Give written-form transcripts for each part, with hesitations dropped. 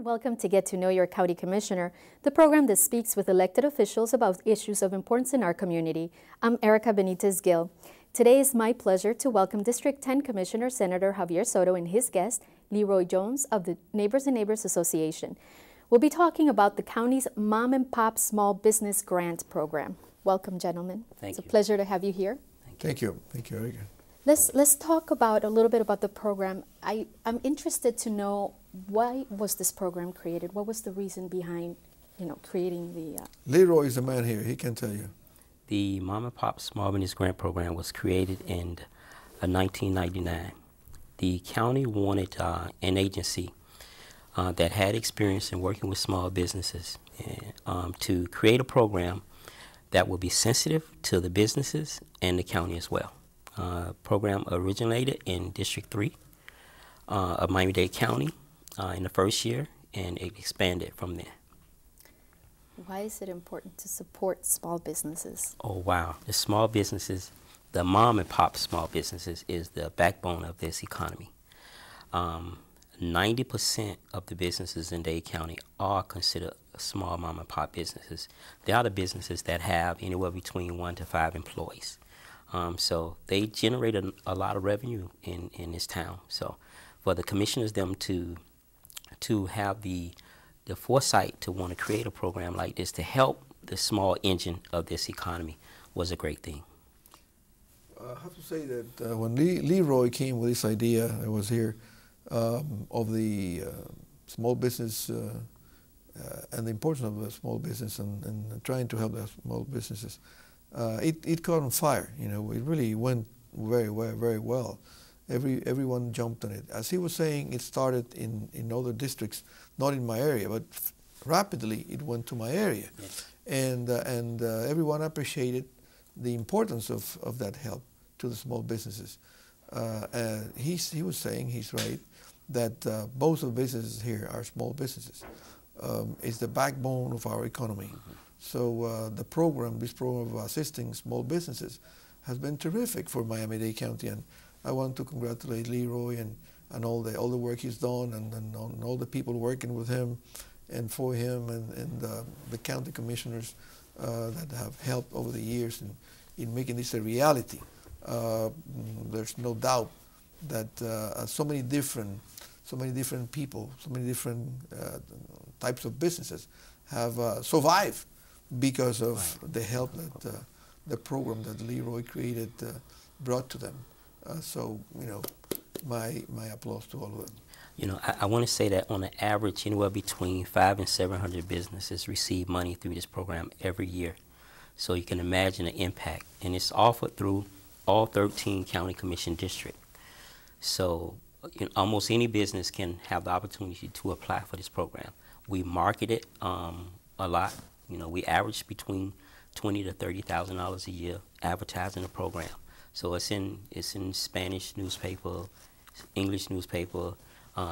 Welcome to Get to Know Your County Commissioner, the program that speaks with elected officials about issues of importance in our community. I'm Erika Benitez-Gill. Today is my pleasure to welcome District 10 Commissioner Senator Javier Souto and his guest, Leroy Jones of the Neighbors and Neighbors Association. We'll be talking about the county's Mom and Pop Small Business Grant Program. Welcome, gentlemen. Thank you. It's a pleasure to have you here. Thank you. Thank you, Erika. Let's talk about a little bit about the program. I'm interested to know, why was this program created? What was the reason behind, creating the? Leroy is the man here. He can tell you. The Mom and Pop Small Business Grant Program was created in 1999. The county wanted an agency that had experience in working with small businesses to create a program that would be sensitive to the businesses and the county as well. Program originated in District 3 of Miami-Dade County in the first year, and it expanded from there. Why is it important to support small businesses? Oh, wow. The small businesses, the mom and pop small businesses, is the backbone of this economy. 90% of the businesses in Dade County are considered small mom and pop businesses. They are the businesses that have anywhere between 1 to 5 employees. So they generate a lot of revenue in this town. So for the commissioners, them to have the foresight to want to create a program like this to help the small engine of this economy was a great thing. I have to say that when Leroy came with this idea, I was here, of the small business and the importance of the small business and trying to help the small businesses. It caught on fire, it really went very well. Everyone jumped on it. As he was saying, it started in other districts, not in my area, but rapidly it went to my area. Yes. And everyone appreciated the importance of that help to the small businesses. He was saying, he's right, that both of the businesses here are small businesses. It's the backbone of our economy. Mm-hmm. So this program of assisting small businesses has been terrific for Miami-Dade County, and I want to congratulate Leroy and all the work he's done, and all the people working with him and for him, and the county commissioners that have helped over the years in making this a reality. There's no doubt that so many different people, so many different types of businesses have survived because of the help that the program that Leroy created brought to them. So, my applause to all of them. I want to say that on an average, anywhere between 500 and 700 businesses receive money through this program every year. So you can imagine the impact. And it's offered through all 13 county commission districts. So almost any business can have the opportunity to apply for this program. We market it a lot. We average between $20,000 to $30,000 a year advertising the program. So it's in Spanish newspaper, English newspaper,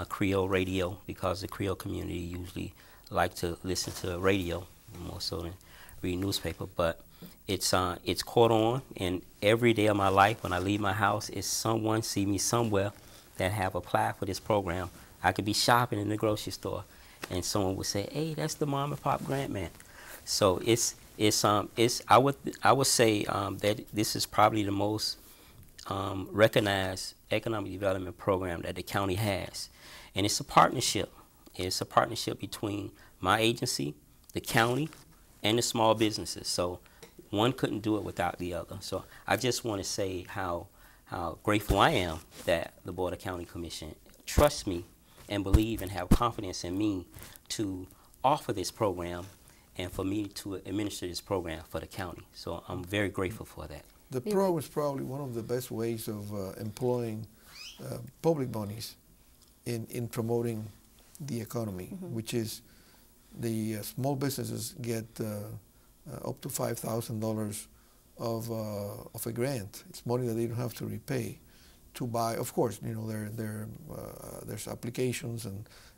Creole radio, because the Creole community usually like to listen to radio more so than read newspaper. But it's caught on, and every day of my life when I leave my house, is someone see me somewhere that have applied for this program. I could be shopping in the grocery store, and someone would say, "Hey, that's the Mom and Pop Grant Man." So I would say that this is probably the most recognized economic development program that the county has, and it's a partnership. It's a partnership between my agency, the county, and the small businesses. So one couldn't do it without the other. So I just want to say how grateful I am that the Board of County Commission trusts me and believe and have confidence in me to offer this program and for me to administer this program for the county. So I'm very grateful for that. The program is probably one of the best ways of employing public monies in promoting the economy, which is the small businesses get up to $5,000 of a grant. It's money that they don't have to repay to buy. Of course, there's applications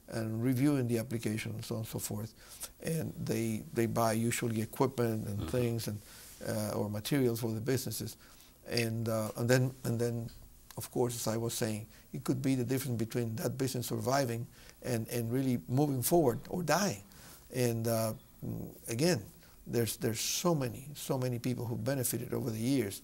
and reviewing the application and so on and so forth, and they buy usually equipment and things and or materials for the businesses, and then of course, as I was saying, it could be the difference between that business surviving and really moving forward or dying. And again, there's so many people who benefited over the years.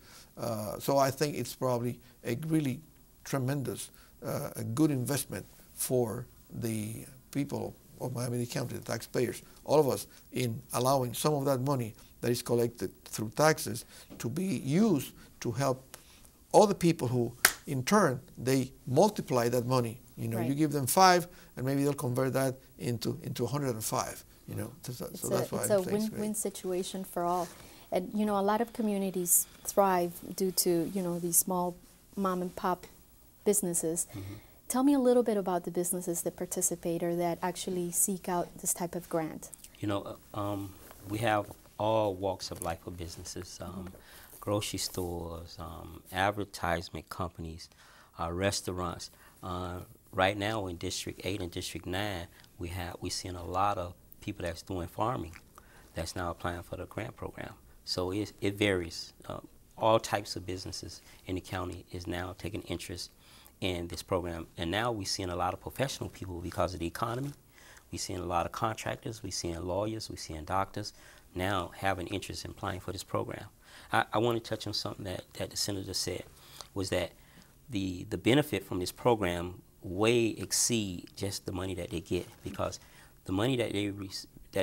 So I think it's probably a really tremendous, a good investment for the people of Miami-Dade County, the taxpayers, all of us, in allowing some of that money that is collected through taxes to be used to help other people who, in turn, they multiply that money. You know, right. You give them 5, and maybe they'll convert that into 105. You know, so that's why it's a win-win situation for all. And you know, a lot of communities thrive due to, you know, these small mom and pop businesses. Mm-hmm. Tell me a little bit about the businesses that participate or that actually seek out this type of grant. You know, we have all walks of life of businesses, grocery stores, advertisement companies, restaurants. Right now in District 8 and District 9, we're seeing a lot of people that's doing farming that's now applying for the grant program. So it varies. All types of businesses in the county is now taking interest in this program. And now we're seeing a lot of professional people because of the economy. We're seeing a lot of contractors, we're seeing lawyers, we're seeing doctors now having interest in applying for this program. I want to touch on something that the senator said, was that the benefit from this program way exceed just the money that they get, because the money that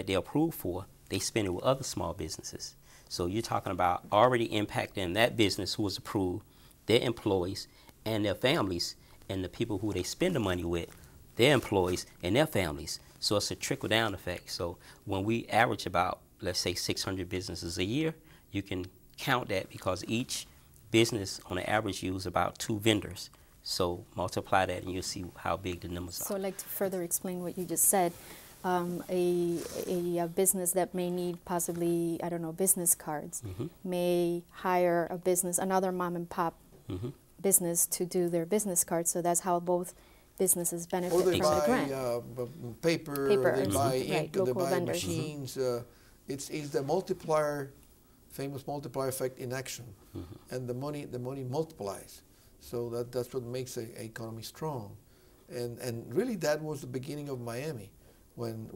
they approve for, they spend it with other small businesses. So you're talking about already impacting that business who was approved, their employees and their families, and the people who they spend the money with, their employees and their families. So it's a trickle-down effect. So when we average about, let's say, 600 businesses a year, you can count that because each business on an average use about 2 vendors. So multiply that and you'll see how big the numbers are. So I'd like to further explain what you just said. A business that may need possibly, I don't know, business cards, may hire another mom and pop business to do their business cards. So that's how both businesses benefit from the grant. Or they buy paper, or they buy ink, or they buy vendors. machines. It's the multiplier, famous multiplier effect in action, and the money multiplies. So that's what makes an economy strong, and really that was the beginning of Miami, when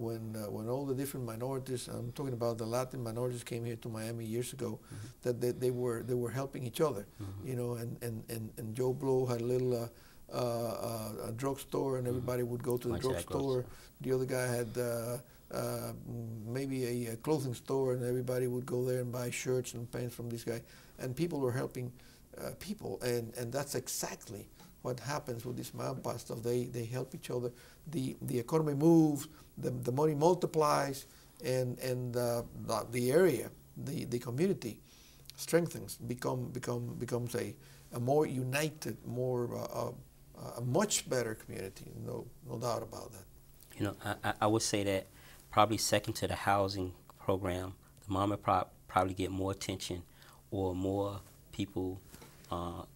all the different minorities, I'm talking about the Latin minorities, came here to Miami years ago, that they were helping each other, you know, and Joe Blow had a little a drugstore, and everybody would go to the drugstore. The other guy had maybe a clothing store, and everybody would go there and buy shirts and pants from this guy, and people were helping people, and that's exactly what happens with this MAMPA stuff. They help each other. The economy moves, the money multiplies, and the area, the community strengthens, becomes a more united, a much better community. No doubt about that. You know, I would say that probably second to the housing program, the mom and pop probably get more attention or more people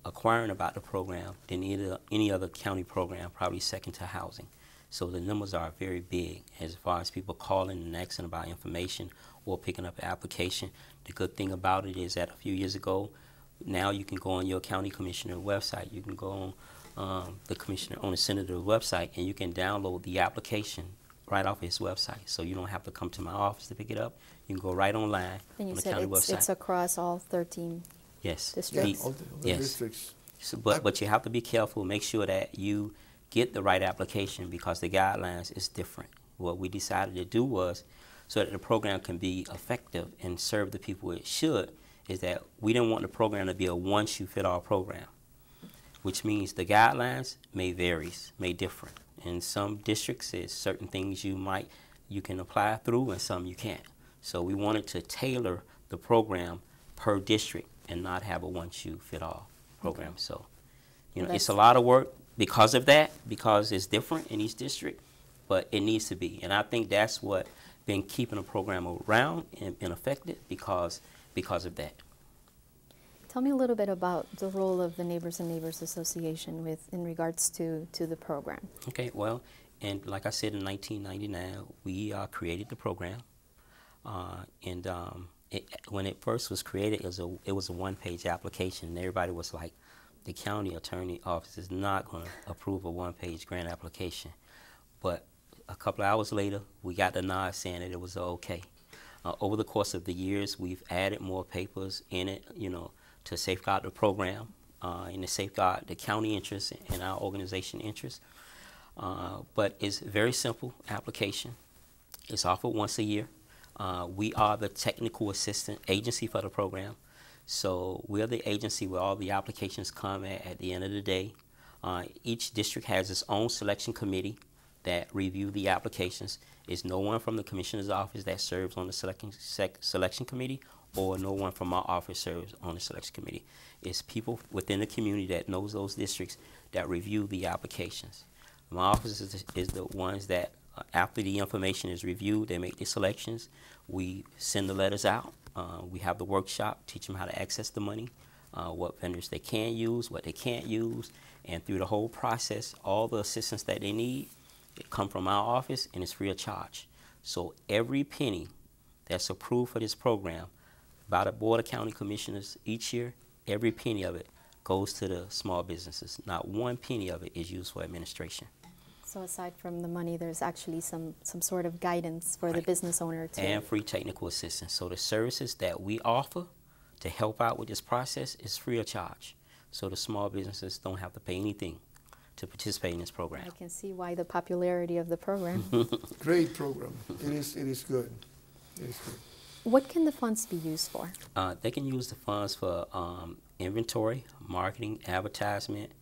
acquiring about the program than any other county program, probably second to housing. So the numbers are very big as far as people calling and asking about information or picking up an application. The good thing about it is that a few years ago, now you can go on your county commissioner website, you can go on the senator's website, and you can download the application right off his website. So you don't have to come to my office to pick it up. You can go right online and on the county website. It's across all 13 districts. Yeah, all the districts. So, but you have to be careful. Make sure that you get the right application, because the guidelines is different. What we decided to do was, so that the program can be effective and serve the people it should, is that we didn't want the program to be a one-shoe-fit-all program, which means the guidelines may differ. In some districts, there's certain things you can apply through, and some you can't. So we wanted to tailor the program per district and not have a one-shoe-fit-all program. Okay. So, you know, it's a lot of work because of that, because it's different in each district, but it needs to be. And I think that's what been keeping the program around and effective because of that. Tell me a little bit about the role of the Neighbors and Neighbors Association in regards to the program. Okay, well, and like I said, in 1999, we created the program. When it first was created, it was a one-page application, and everybody was like, the county attorney office is not going to approve a one-page grant application. But a couple of hours later, we got the nod saying that it was okay. Over the course of the years, we've added more papers in it, to safeguard the program and to safeguard the county interest and our organization interest. But it's a very simple application. It's offered once a year. We are the technical assistant agency for the program. So we're the agency where all the applications come at the end of the day. Each district has its own selection committee that review the applications. It's no one from the commissioner's office that serves on the selection committee, or no one from our office serves on the selection committee. It's people within the community that knows those districts that review the applications. My office is the ones that, after the information is reviewed, they make the selections. We send the letters out. We have the workshop, teach them how to access the money, what vendors they can use, what they can't use, and through the whole process, all the assistance that they need, it come from our office, and it's free of charge. So every penny that's approved for this program by the Board of County Commissioners each year, every penny of it goes to the small businesses. Not one penny of it is used for administration. So aside from the money, there's actually some sort of guidance for the business owner too. And free technical assistance. So the services that we offer to help out with this process is free of charge. So the small businesses don't have to pay anything to participate in this program. I can see why the popularity of the program. Great program. It is good. It is good. What can the funds be used for? They can use the funds for inventory, marketing, advertisement,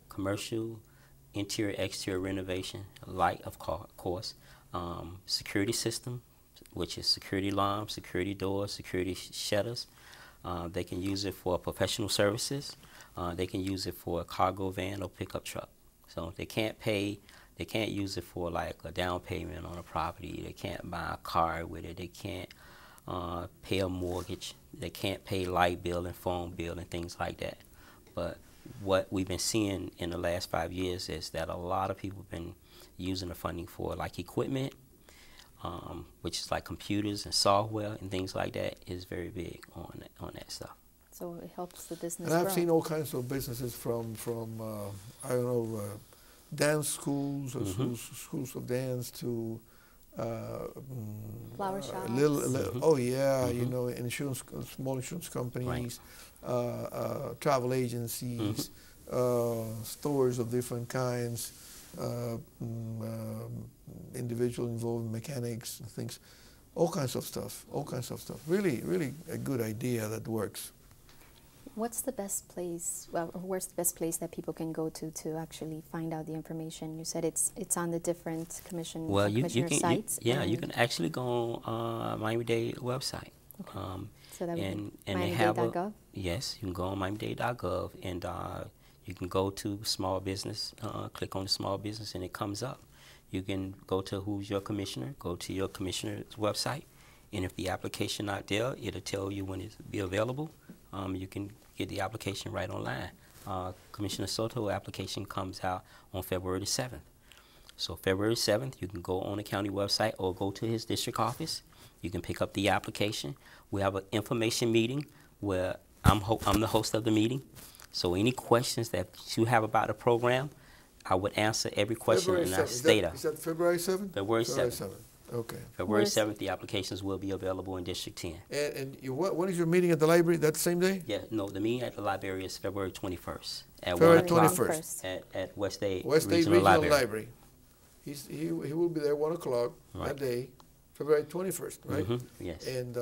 commercial, interior, exterior renovation, light, of course, security system, which is security alarms, security doors, security shutters. They can use it for professional services. They can use it for a cargo van or pickup truck. So if they can't use it for like a down payment on a property. They can't buy a car with it. They can't pay a mortgage. They can't pay light bill and phone bill and things like that. But what we've been seeing in the last 5 years is that a lot of people have been using the funding for like equipment, which is like computers and software and things like that, is very big on that stuff. So it helps the business And I've grow. seen all kinds of businesses from I don't know, dance schools or schools of dance to flower shops. Oh yeah, insurance, small insurance companies, travel agencies, stores of different kinds, individual involved mechanics, things, all kinds of stuff. Really, really a good idea that works. What's the best place, where's the best place that people can go to actually find out the information? You said it's on the different commissioner sites. You can actually go on Miami-Dade website. Okay. So that and they have yes, you can go on Miami-Dade.gov, and you can go to small business, click on the small business, and it comes up. You can go to who's your commissioner, go to your commissioner's website, and if the application not there, it'll tell you when it'll be available. You can get the application right online. Commissioner Souto application comes out on February 7th. So February 7th, you can go on the county website or go to his district office. You can pick up the application. We have an information meeting where I'm the host of the meeting. So any questions that you have about the program, I would answer every question in our data. Is that February 7th? February 7th. Okay. February 7th, the applications will be available in District 10. And when is your meeting at the library? That same day? Yeah, no, the meeting at the library is February 21st. At February 1 o'clock 21st. At West-Dade Regional Library. Library. He will be there 1 o'clock that day, February 21st, right? Yes. And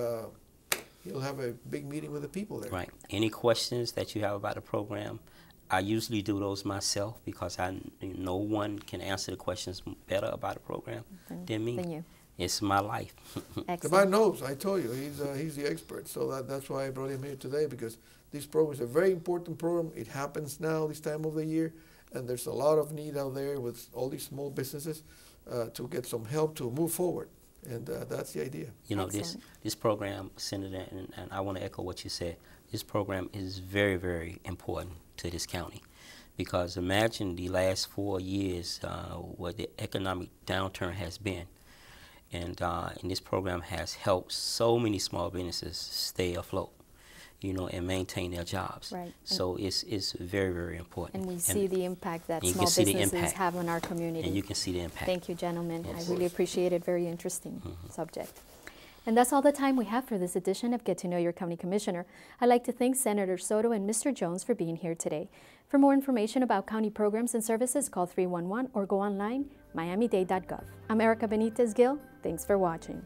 he'll have a big meeting with the people there. Right. Any questions that you have about the program, I usually do those myself because no one can answer the questions better about the program than me. Than you. It's my life. The man knows. I told you, he's the expert. So that's why I brought him here today, because this program is a very important program. It happens now this time of the year, and there's a lot of need out there with all these small businesses to get some help to move forward. And that's the idea. You know, this program, Senator, and I want to echo what you said, this program is very, very important to this county. Because imagine the last 4 years what the economic downturn has been. And this program has helped so many small businesses stay afloat. you know, and maintain their jobs. Right. So it's very, very important. And we see the impact that you small can see the businesses impact. have on our community. And you can see the impact. Thank you, gentlemen. Yes. I really appreciate it. Very interesting subject. And that's all the time we have for this edition of Get to Know Your County Commissioner. I'd like to thank Senator Souto and Mr. Jones for being here today. For more information about county programs and services, call 311 or go online, miamidade.gov. I'm Erika Benitez-Gill. Thanks for watching.